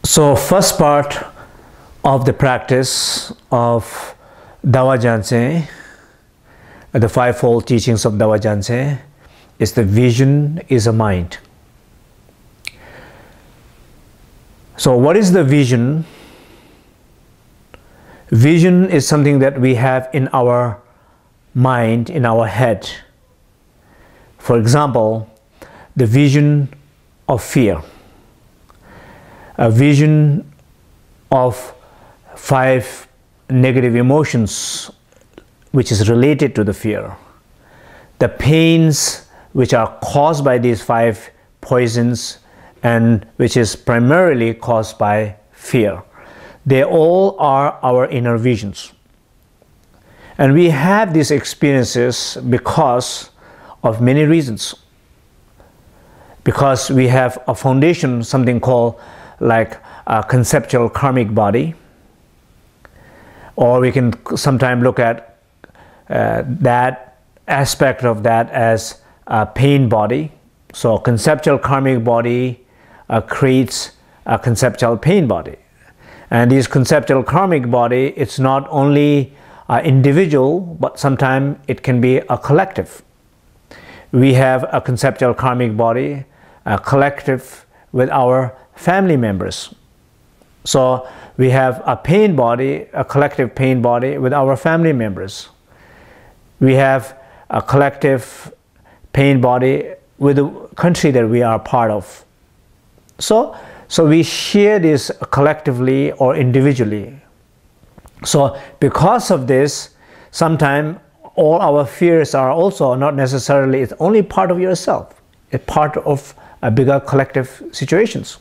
So first part of the practice of Dawa Gyaltsen, the Fivefold Teachings of Dawa Gyaltsen, is the vision is a mind. So what is the vision? Vision is something that we have in our mind, in our head. For example, the vision of fear, a vision of 5 negative emotions which is related to the fear, the pains which are caused by these 5 poisons and which is primarily caused by fear. They all are our inner visions. And we have these experiences because of many reasons. Because we have a foundation, something called like a conceptual karmic body, or we can sometimes look at that aspect of that as a pain body. So conceptual karmic body creates a conceptual pain body. And this conceptual karmic body, it's not only individual, but sometimes it can be a collective. We have a conceptual karmic body, a collective with our family members. So we have a pain body, a collective pain body with our family members. We have a collective pain body with the country that we are part of. So we share this collectively or individually. So because of this, sometimes all our fears are also not necessarily, it's only part of yourself. It's part of a bigger collective situations.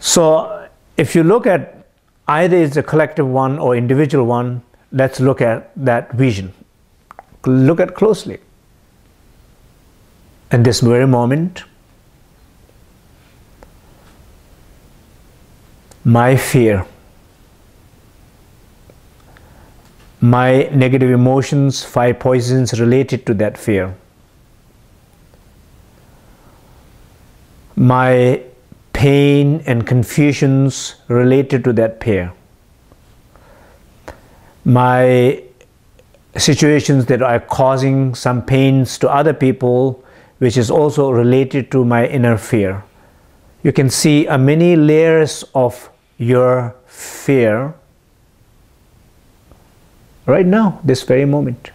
So if you look at either it's a collective one or individual one, let's look at that vision. Look at closely. In this very moment, my fear, my negative emotions, 5 poisons related to that fear, my pain and confusions related to that fear, my situations that are causing some pains to other people, which is also related to my inner fear. You can see many layers of your fear right now, this very moment.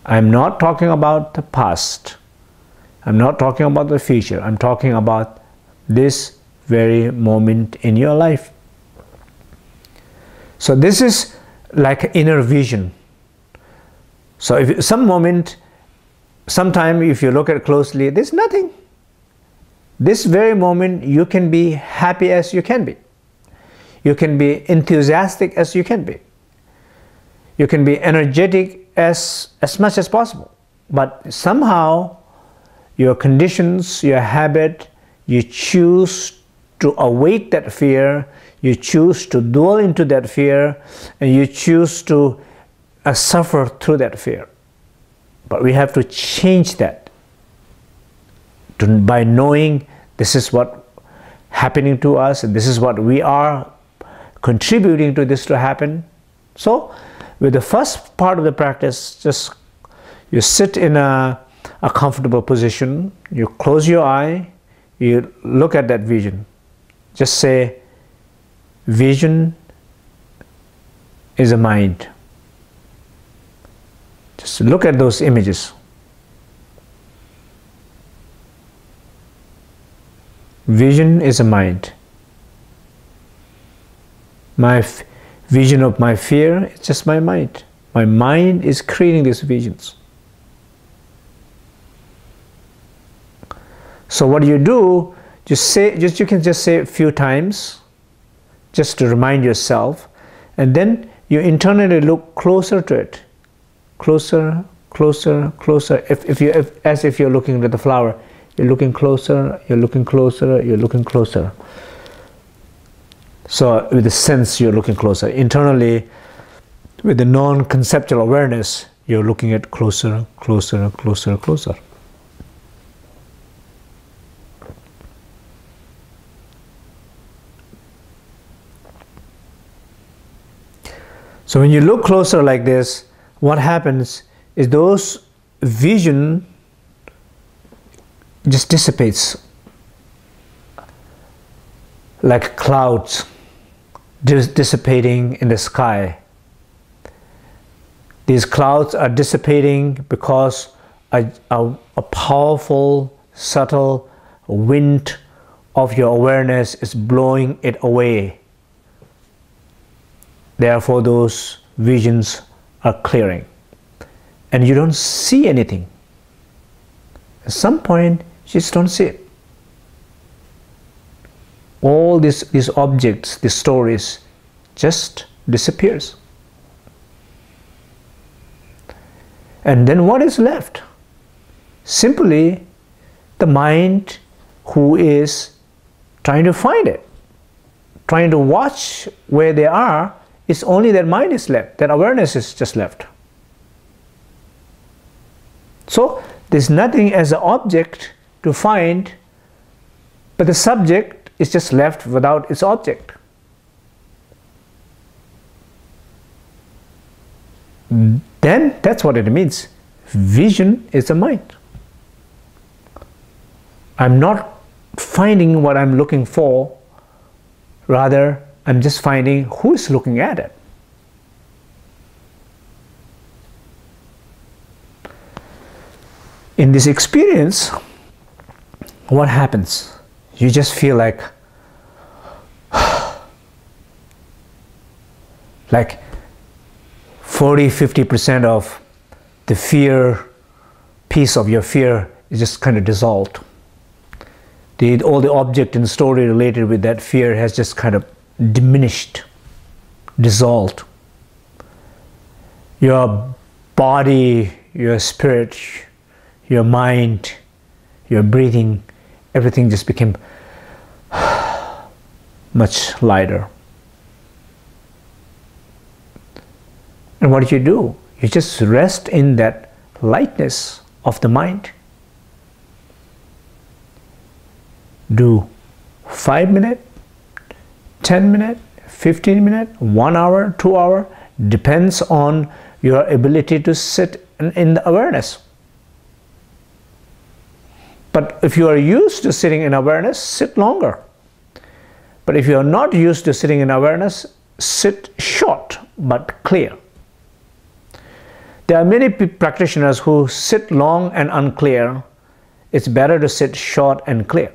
I'm not talking about the past. I'm not talking about the future. I'm talking about this very moment in your life. So this is like inner vision. So if sometime if you look at it closely, there's nothing. This very moment you can be happy as you can be. You can be enthusiastic as you can be. You can be energetic as much as possible. But somehow your conditions, your habit, you choose to await that fear, you choose to dwell into that fear, and you choose to suffer through that fear. But we have to change that by knowing this is what happening to us, and this is what we are contributing to this to happen. So with the first part of the practice, just you sit in a comfortable position, you close your eye, you look at that vision. Just say, vision is a mind. Just look at those images. Vision is a mind. My vision of my fear is just my mind. My mind is creating these visions. So what you do, you can just say a few times, just to remind yourself, and then you internally look closer to it, closer, closer, closer. As if you're looking at the flower, you're looking closer, you're looking closer, you're looking closer. So with the sense, you're looking closer. Internally, with the non-conceptual awareness, you're looking at closer, closer, closer, closer. So when you look closer like this, what happens is those vision just dissipates like clouds just dissipating in the sky. These clouds are dissipating because a powerful, subtle wind of your awareness is blowing it away. Therefore, those visions are clearing. And you don't see anything. At some point, you just don't see it. All these objects, these stories, just disappears. And then what is left? Simply the mind who is trying to find it, trying to watch where they are. It's only that mind is left, that awareness is just left. So there's nothing as an object to find, but the subject is just left without its object. Then that's what it means. Vision is the mind. I'm not finding what I'm looking for, rather I'm just finding who is looking at it. In this experience, what happens? You just feel like 40–50% of the fear, piece of your fear is just kind of dissolved. All the object and story related with that fear has just kind of diminished, dissolved. Your body, your spirit, your mind, your breathing, everything just became much lighter. And what do? You just rest in that lightness of the mind. Do 5 minutes, 10 minutes, 15 minutes, 1 hour, 2 hours, depends on your ability to sit in the awareness. But if you are used to sitting in awareness, sit longer. But if you are not used to sitting in awareness, sit short but clear. There are many practitioners who sit long and unclear. It's better to sit short and clear.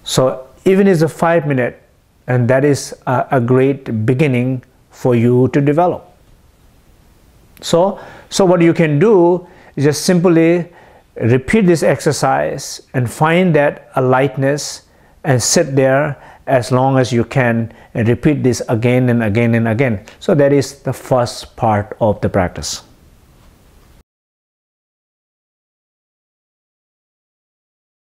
So even if it's a 5 minute, and that is a great beginning for you to develop. So what you can do is just simply repeat this exercise and find that a lightness and sit there as long as you can and repeat this again and again and again. So that is the first part of the practice.